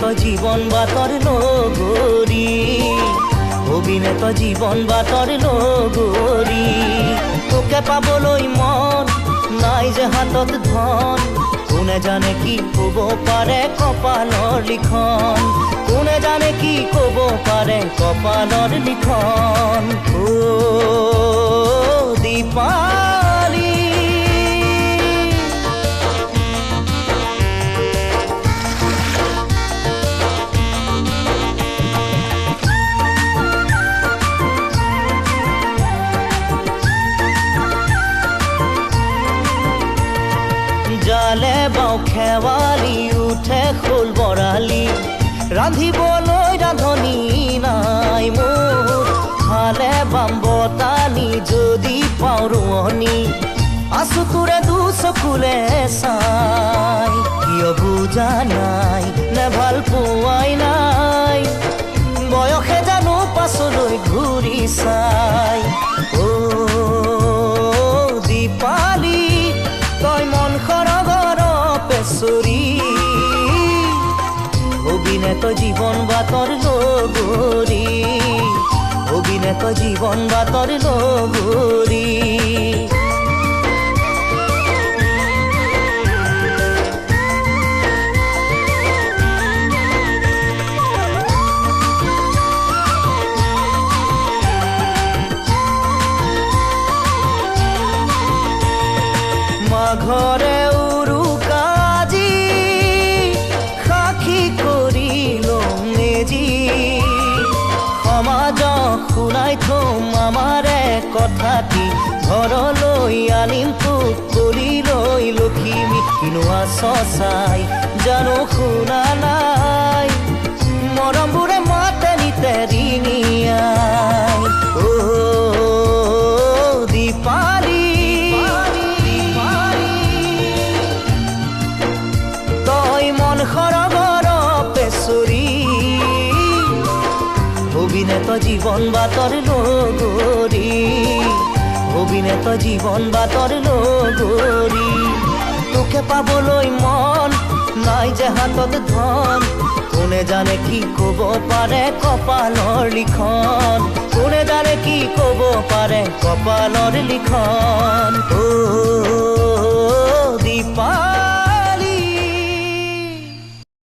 অভিনেতা জীৱন বাতৰ লগৰী অভিনেতা জীৱন বাতৰ লগৰী তোকে পাবলৈ মন নাই যে হাতত ধন কোনে জানে কি ক'ব পাৰে কপালৰ লিখন কোনে জানে কি ক'ব পাৰে কপালৰ লিখন ও দীপালি জালে বাও খেৱালি উঠে খোল বৰালি ৰান্ধিবলৈ ৰান্ধনি নাই মোৰ খালে বাম বতানি যদি পাওঁ ৰোৱনি আছো তোৰে দুচকুলে চাই কিয় বুজা নাই নে ভাল পোৱাই নাই বয়সে জানো পাছলৈ ঘূৰি চাই ও দীপালি তই মন খৰগৰ পেচৰি অভিনেতা জীৱন বাতৰ লগৰী অভিনেতা জীৱন বাতৰ লগৰী ঘৰে উৰুকাজি সাক্ষী কৰি লম নেজি সমাজ শুনাই থম আমাৰে কথাটি ঘৰলৈ আনিম তোক কৰি লৈ লখিমী কিনোৱা চচাই জানো শুনা নাই মৰমবোৰে মাতে নিতে ৰিঙিয়াই ও দীপালি খৰগৰ পেচৰি অভিনেতা জীৱন বাতৰ লগৰী অভিনেতা জীৱন বাতৰ লগৰী তোকে পাবলৈ মন নাই যে হাতত ধন কোনে জানে কি ক'ব পাৰে কপালৰ লিখন কোনে জানে কি ক'ব পাৰে কপালৰ লিখন